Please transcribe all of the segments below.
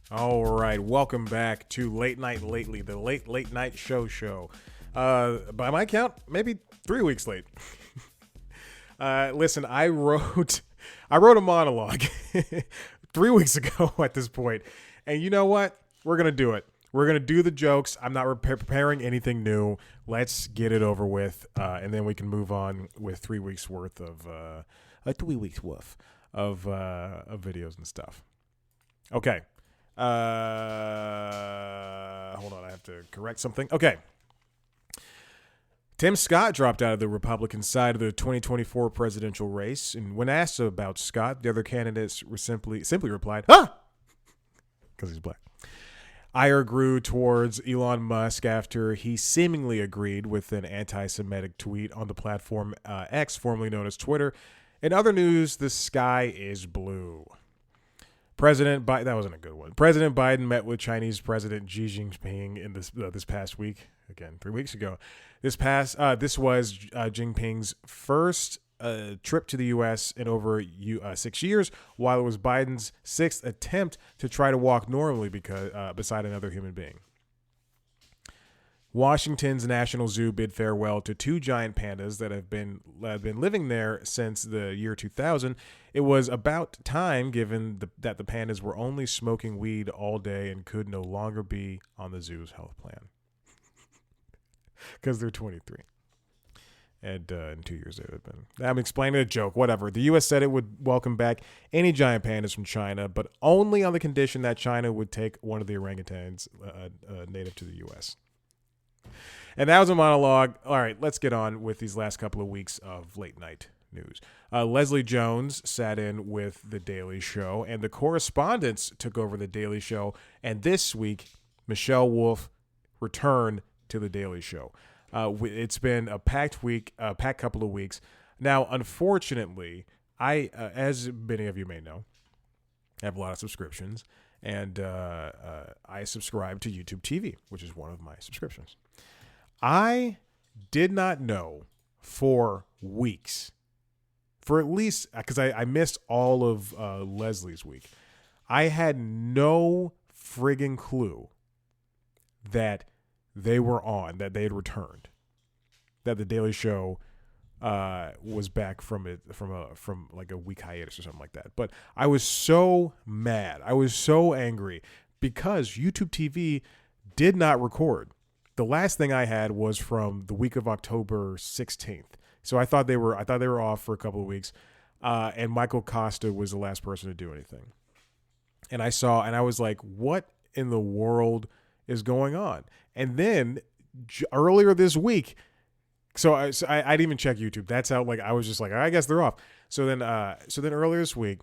All right, welcome back to Late Night Lately, the late night show. By my count, maybe 3 weeks late. Listen, I wrote a monologue 3 weeks ago at this point, and you know what? We're gonna do it. We're gonna do the jokes. I'm not preparing anything new. Let's get it over with, and then we can move on with 3 weeks worth of 3 weeks worth of videos and stuff. Okay. Hold on, I have to correct something. Okay. Tim Scott dropped out of the Republican side of the 2024 presidential race, and when asked about Scott, the other candidates were simply replied, "Ah," because he's black. Ire grew towards Elon Musk after he seemingly agreed with an anti-Semitic tweet on the platform X, formerly known as Twitter. In other news, the sky is blue. President Biden, that wasn't a good one. President Biden met with Chinese President Xi Jinping in this past week. Again, 3 weeks ago. This was Jinping's first trip to the U.S. in over 6 years, while it was Biden's sixth attempt to try to walk normally beside another human being. Washington's National Zoo bid farewell to two giant pandas that have been living there since the year 2000. It was about time, given that the pandas were only smoking weed all day and could no longer be on the zoo's health plan. Because they're 23. And in 2 years, they would have been. I'm explaining a joke, whatever. The U.S. said it would welcome back any giant pandas from China, but only on the condition that China would take one of the orangutans native to the U.S. And that was a monologue. All right, let's get on with these last couple of weeks of late night news. Leslie Jones sat in with The Daily Show, and the Correspondents took over The Daily Show. And this week, Michelle Wolf returned to The Daily Show. It's been a packed couple of weeks. Now, unfortunately, as many of you may know, I have a lot of subscriptions, and I subscribe to YouTube TV, which is one of my subscriptions. I did not know for weeks, for at least, because I missed all of Leslie's week. I had no friggin' clue that they were on, that they had returned, that The Daily Show was back from like a week hiatus or something like that. But I was so mad. I was so angry because YouTube TV did not record. The last thing I had was from the week of October 16th. So I thought they were off for a couple of weeks. And Michael Costa was the last person to do anything. And I was like, what in the world is going on? And then earlier this week, so I didn't even check YouTube. That's how, like, I was just like, I guess they're off. So then earlier this week,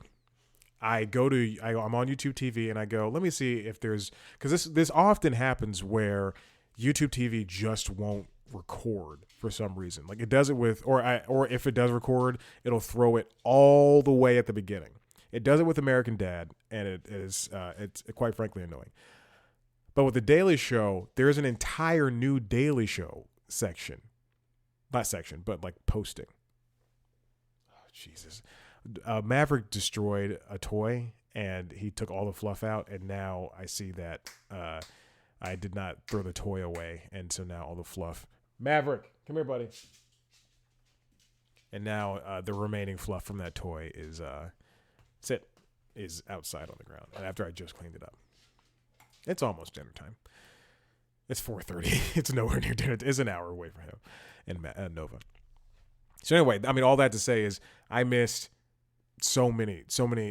I'm on YouTube TV and I go, let me see if there's, because this often happens where YouTube TV just won't record for some reason. Like it does it with, or if it does record, it'll throw it all the way at the beginning. It does it with American Dad, and it's quite frankly annoying. But with The Daily Show, there's an entire new Daily Show section. Not section, but like posting. Oh, Jesus. Maverick destroyed a toy, and he took all the fluff out, and now I see that I did not throw the toy away, and so now all the fluff. Maverick, come here, buddy. And now the remaining fluff from that toy is outside on the ground, and after I just cleaned it up. It's almost dinner time. It's 4:30. It's nowhere near dinner. It's an hour away from him and Nova. So anyway, I mean, all that to say is I missed so many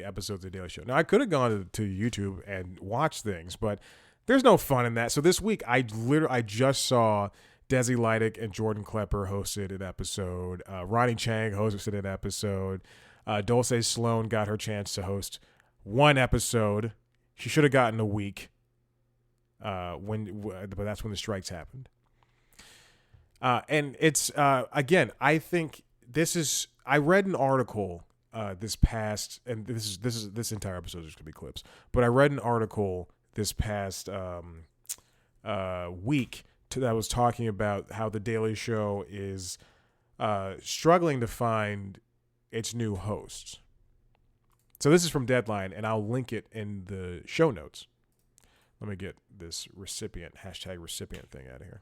episodes of The Daily Show. Now, I could have gone to YouTube and watched things, but there's no fun in that. So this week, I just saw Desi Lydic and Jordan Klepper hosted an episode. Ronnie Chang hosted an episode. Dulce Sloan got her chance to host one episode. She should have gotten a week. But that's when the strikes happened. And it's again, I think this is. I read an article this past, and this entire episode is going to be clips. But I read an article this past week that was talking about how The Daily Show is struggling to find its new hosts. So this is from Deadline, and I'll link it in the show notes. Let me get this #recipient thing out of here.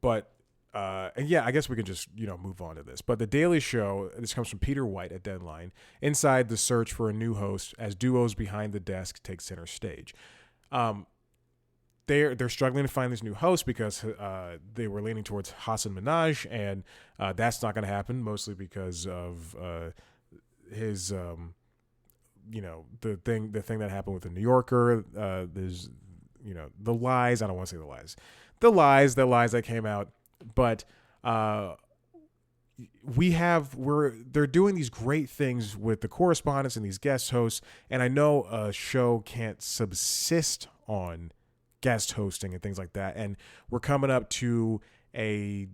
But and yeah, I guess we can just move on to this. But the Daily Show. This comes from Peter White at Deadline. Inside the search for a new host, as duos behind the desk take center stage. They're struggling to find this new host because they were leaning towards Hassan Minhaj, and that's not going to happen. Mostly because of his the thing that happened with the New Yorker. There's the lies. I don't want to say the lies that came out. But they're doing these great things with the correspondents and these guest hosts. And I know a show can't subsist on guest hosting and things like that. And we're coming up to a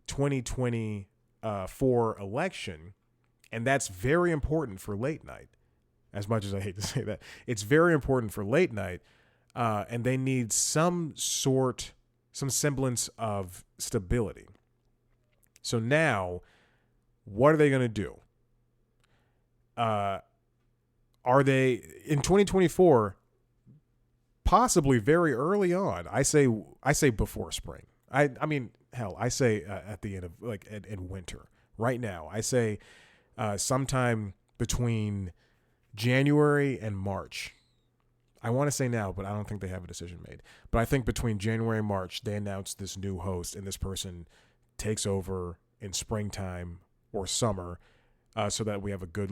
2024 election. And that's very important for late night. As much as I hate to say that, it's very important for late night. And they need some semblance of stability. So now, what are they going to do? Are they in 2024? Possibly very early on. I say before spring. I mean, hell, I say at the end of in winter. Right now, I say sometime between January and March. I want to say now, but I don't think they have a decision made. But I think between January and March, they announce this new host, and this person takes over in springtime or summer, so that we have a good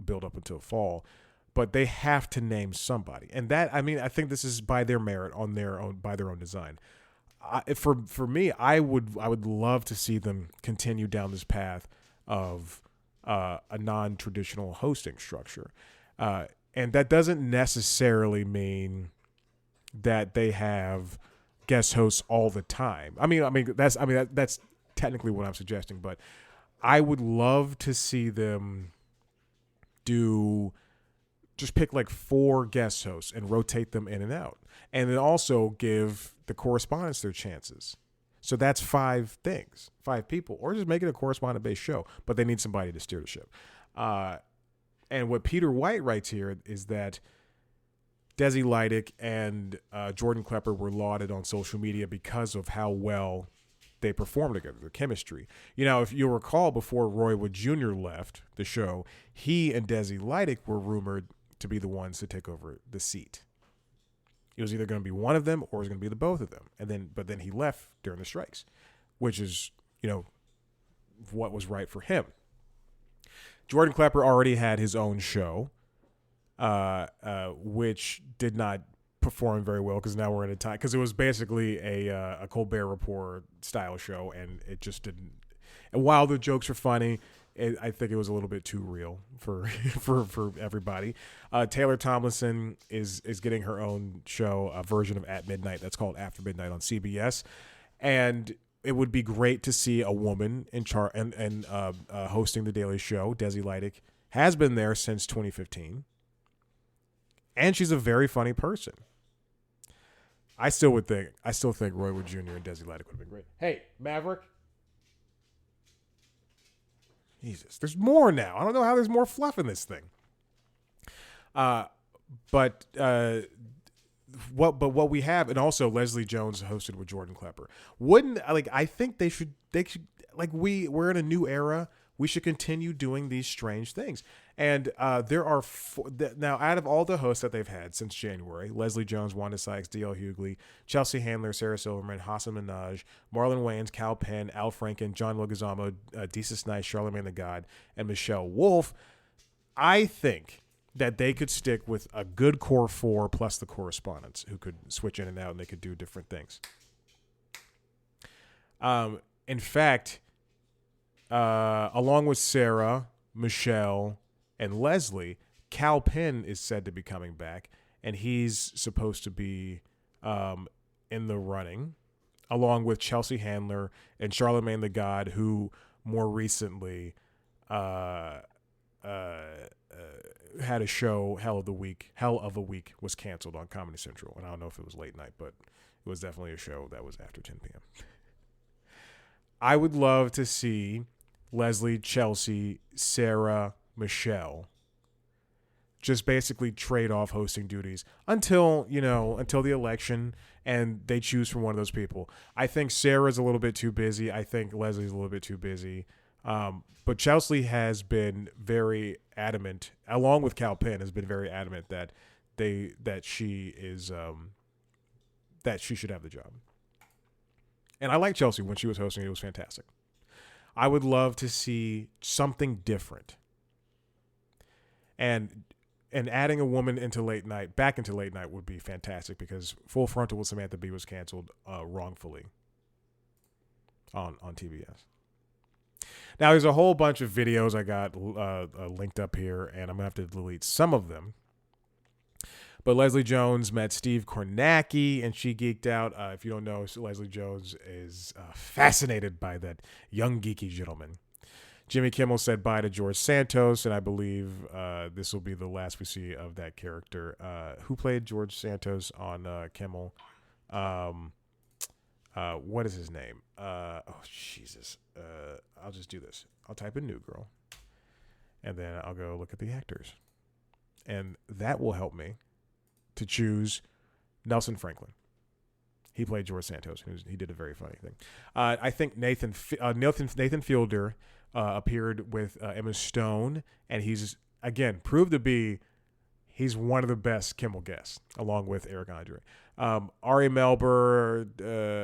build up until fall. But they have to name somebody, and I think this is by their merit, by their own design. For me, I would love to see them continue down this path of a non-traditional hosting structure. And that doesn't necessarily mean that they have guest hosts all the time. That's technically what I'm suggesting, but I would love to see them just pick 4 guest hosts and rotate them in and out. And then also give the correspondents their chances. So that's 5 people, or just make it a correspondent-based show, but they need somebody to steer the ship. And what Peter White writes here is that Desi Lydic and Jordan Klepper were lauded on social media because of how well they performed together, their chemistry. If you'll recall, before Roy Wood Jr. left the show, he and Desi Lydic were rumored to be the ones to take over the seat. It was either going to be one of them or it was going to be the both of them. But then he left during the strikes, which is, what was right for him. Jordan Klepper already had his own show, which did not perform very well because now we're in a time, because it was basically a Colbert Report style show, and it just didn't. And while the jokes were funny, I think it was a little bit too real for everybody. Taylor Tomlinson is getting her own show, a version of At Midnight that's called After Midnight on CBS, and it would be great to see a woman in charge and hosting the Daily Show. Desi Lydic has been there since 2015, and she's a very funny person. I still think Roy Wood Jr. and Desi Lydic would have been great. Hey, Maverick. Jesus, there's more now. I don't know how there's more fluff in this thing. But what we have, and also Leslie Jones hosted with Jordan Klepper. I think they should we're in a new era. We should continue doing these strange things. And there are now, out of all the hosts that they've had since January: Leslie Jones, Wanda Sykes, D.L. Hughley, Chelsea Handler, Sarah Silverman, Hassan Minhaj, Marlon Wayans, Cal Penn, Al Franken, John Leguizamo, Desus Nice, Charlamagne the God, and Michelle Wolf. I think that they could stick with a good core 4 plus the correspondents who could switch in and out, and they could do different things. In fact, along with Sarah, Michelle, and Leslie, Cal Penn is said to be coming back, and he's supposed to be in the running, along with Chelsea Handler and Charlamagne the God, who more recently had a show, Hell of a Week, was canceled on Comedy Central. And I don't know if it was late night, but it was definitely a show that was after 10 p.m. I would love to see Leslie, Chelsea, Sarah, Michelle just basically trade off hosting duties until the election, and they choose from one of those people. I think Sarah's a little bit too busy. I think Leslie's a little bit too busy. But Chelsea has been very adamant, along with Cal Penn, has been very adamant that she should have the job. And I like Chelsea when she was hosting. It was fantastic. I would love to see something different. And adding a woman back into late night would be fantastic, because Full Frontal with Samantha Bee was canceled wrongfully on TBS. Now, there's a whole bunch of videos I got linked up here, and I'm going to have to delete some of them. But Leslie Jones met Steve Kornacki, and she geeked out. If you don't know, Leslie Jones is fascinated by that young, geeky gentleman. Jimmy Kimmel said bye to George Santos, and I believe this will be the last we see of that character. Who played George Santos on Kimmel? What is his name? Jesus. I'll just do this. I'll type in New Girl, and then I'll go look at the actors. And that will help me to choose Nelson Franklin. He played George Santos. He did a very funny thing. I think Nathan Fielder appeared with Emma Stone, and he's, again, proved to be, he's one of the best Kimmel guests, along with Eric Andre. Ari Melber,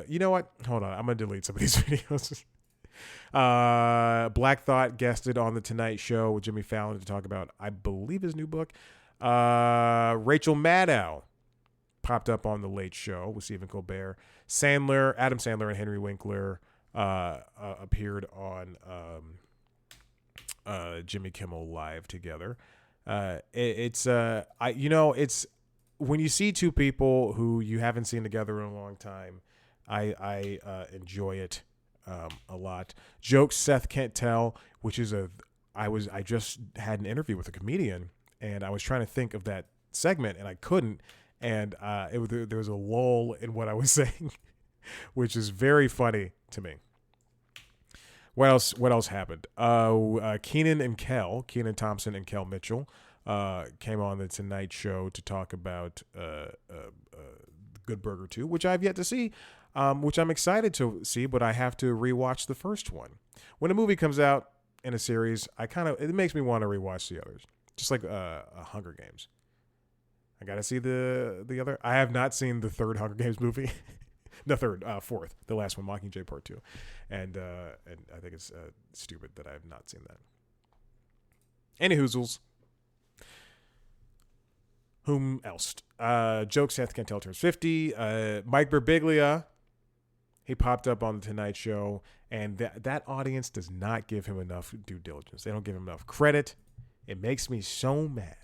you know what? Hold on. I'm going to delete some of these videos. Black Thought guested on The Tonight Show with Jimmy Fallon to talk about, I believe, his new book. Rachel Maddow popped up on The Late Show with Stephen Colbert. Adam Sandler and Henry Winkler appeared on Jimmy Kimmel Live together. It's when you see two people who you haven't seen together in a long time, I enjoy it a lot. Jokes Seth Can't Tell, which is I just had an interview with a comedian, and I was trying to think of that segment, and I couldn't. And there was a lull in what I was saying, which is very funny to me. What else happened? Kenan Thompson and Kel Mitchell came on the Tonight Show to talk about Good Burger 2, which I've yet to see, which I'm excited to see, but I have to rewatch the first one. When a movie comes out in a series, it makes me want to rewatch the others, just like Hunger Games. I got to see the other. I have not seen the third Hunger Games movie. Fourth, the last one, Mockingjay Part 2. And I think it's stupid that I have not seen that. Any hoozles. Whom else? Joke Seth Can't Tell turns 50. Mike Birbiglia, he popped up on The Tonight Show, and that audience does not give him enough due diligence. They don't give him enough credit. It makes me so mad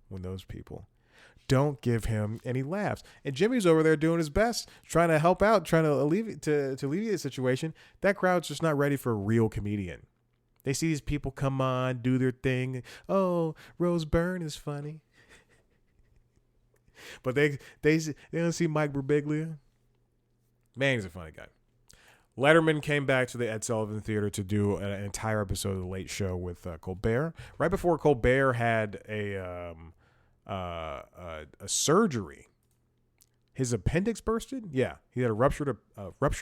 when those people don't give him any laughs. And Jimmy's over there doing his best, trying to help out, trying to alleviate the situation. That crowd's just not ready for a real comedian. They see these people come on, do their thing. Oh, Rose Byrne is funny. But they don't see Mike Birbiglia. Man, he's a funny guy. Letterman came back to the Ed Sullivan Theater to do an entire episode of The Late Show with Colbert. Right before Colbert had a surgery. His appendix bursted? Yeah, he had a ruptured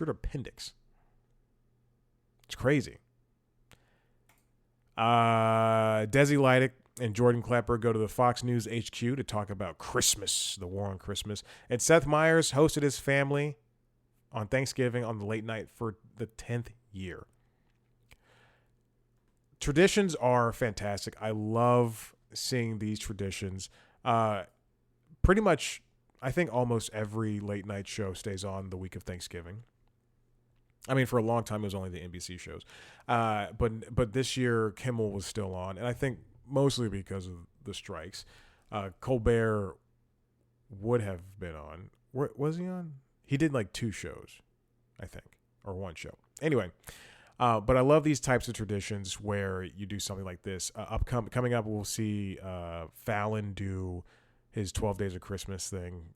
appendix. It's crazy. Desi Lydic and Jordan Klepper go to the Fox News HQ to talk about Christmas, the war on Christmas. And Seth Meyers hosted his family on Thanksgiving on the late night for the 10th year. Traditions are fantastic. I love seeing these traditions. Pretty much, I think almost every late night show stays on the week of Thanksgiving. I mean, for a long time, it was only the NBC shows. But this year, Kimmel was still on. And I think mostly because of the strikes. Colbert would have been on. Was he on? He did like 2 shows, I think, or 1 show. Anyway, but I love these types of traditions where you do something like this. Coming up, we'll see Fallon do his 12 Days of Christmas thing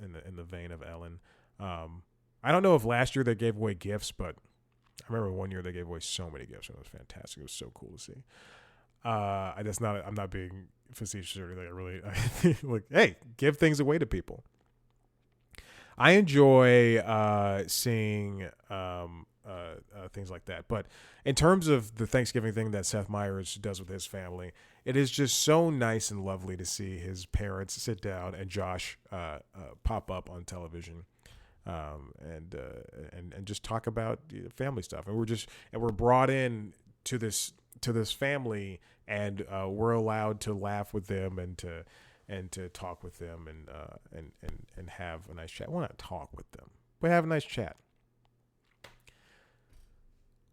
in the vein of Ellen. I don't know if last year they gave away gifts, but I remember one year they gave away so many gifts, and it was fantastic. It was so cool to see. I'm not being facetious or anything. I really like, hey, give things away to people. I enjoy seeing things like that. But in terms of the Thanksgiving thing that Seth Meyers does with his family, it is just so nice and lovely to see his parents sit down and Josh pop up on television. And just talk about family stuff, and we're brought in to this family, and we're allowed to laugh with them and to talk with them and have a nice chat. Well, not talk with them, but have a nice chat.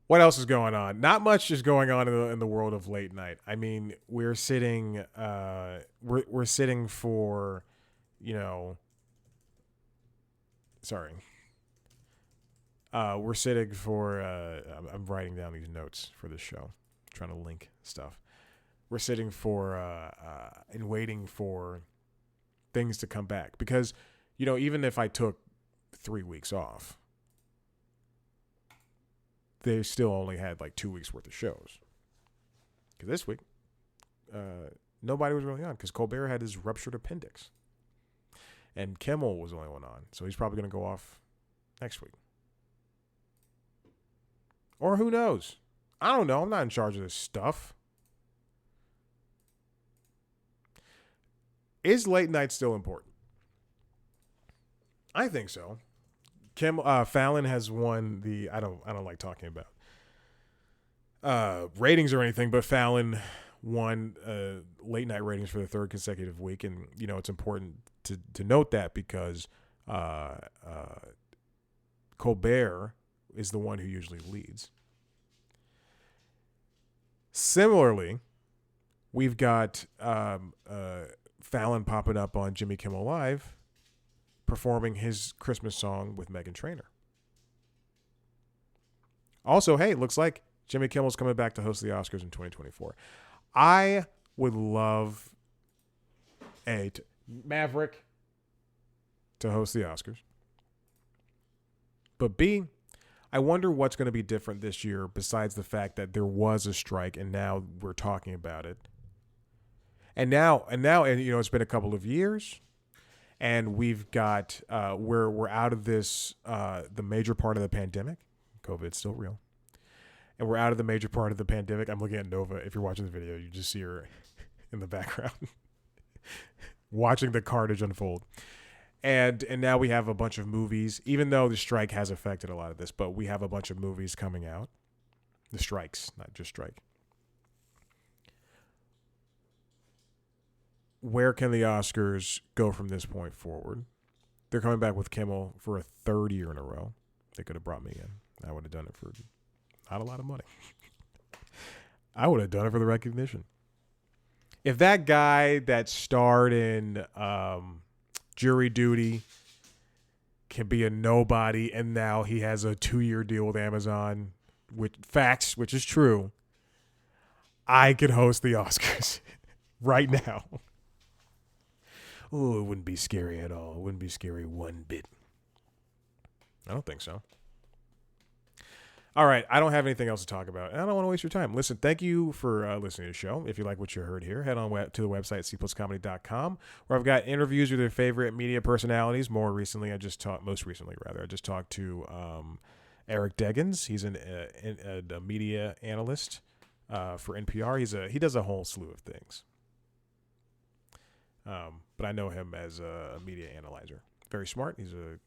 What else is going on? Not much is going on in the world of late night. I mean, we're sitting for, sorry. We're sitting for, I'm writing down these notes for this show, trying to link stuff. We're sitting for, and waiting for things to come back. Because, even if I took 3 weeks off, they still only had like 2 weeks worth of shows. Because this week, nobody was really on because Colbert had his ruptured appendix. And Kimmel was the only one on. So he's probably going to go off next week. Or who knows? I don't know. I'm not in charge of this stuff. Is late night still important? I think so. Fallon has won the. I don't like talking about ratings or anything, but Fallon won late night ratings for the third consecutive week, and it's important to note that because Colbert is the one who usually leads. Similarly, we've got Fallon popping up on Jimmy Kimmel Live, performing his Christmas song with Meghan Trainor. Also, hey, it looks like Jimmy Kimmel's coming back to host the Oscars in 2024. I would love Maverick to host the Oscars. But B, I wonder what's going to be different this year besides the fact that there was a strike and now we're talking about it. And now, it's been a couple of years. And we've got we're out of this the major part of the pandemic. COVID's still real, and we're out of the major part of the pandemic. I'm looking at Nova. If you're watching the video, you just see her in the background watching the carnage unfold. And now we have a bunch of movies. Even though the strike has affected a lot of this, but we have a bunch of movies coming out. The strikes, not just strike. Where can the Oscars go from this point forward? They're coming back with Kimmel for a third year in a row. They could have brought me in. I would have done it for not a lot of money. I would have done it for the recognition. If that guy that starred in Jury Duty can be a nobody and now he has a 2-year deal with Amazon, which is true, I could host the Oscars right now. Oh, it wouldn't be scary at all. It wouldn't be scary one bit. I don't think so. All right, I don't have anything else to talk about, and I don't want to waste your time. Listen, thank you for listening to the show. If you like what you heard here, head on to the website, cpluscomedy.com, where I've got interviews with your favorite media personalities. Most recently, I just talked to Eric Deggans. He's a media analyst for NPR. He does a whole slew of things. But I know him as a media analyzer. Very smart. He's a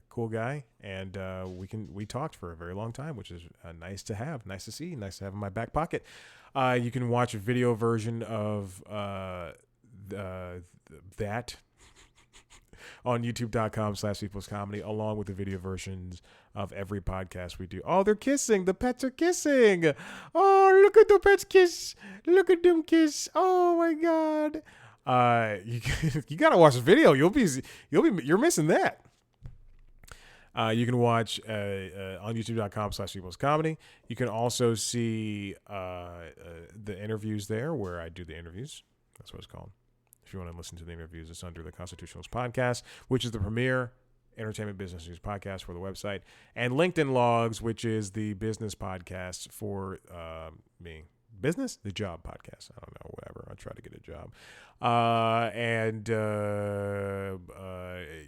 cool guy, and we talked for a very long time, which is nice to have, nice to see, nice to have in my back pocket. You can watch a video version of that on youtube.com/peoplescomedy, along with the video versions of every podcast we do. Oh, they're kissing. The pets are kissing. Oh, look at the pets kiss. Look at them kiss. Oh my God. You gotta watch the video. You're missing that. You can watch on youtube.com/peoplescomedy. You can also see the interviews there where I do the interviews. That's what it's called. If you want to listen to the interviews, it's under the Constitutionalist Podcast, which is the premier entertainment business news podcast for the website, and LinkedIn Logs, which is the business podcast for me, business? The Job Podcast. I don't know, whatever. I'll try to get a job.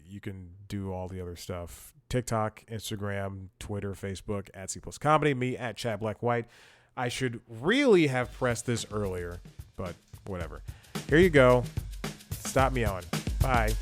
You can do all the other stuff. TikTok, Instagram, Twitter, Facebook, at C Plus Comedy. Me, at Chad Black White. I should really have pressed this earlier, but whatever. Here you go. Stop meowing. Bye.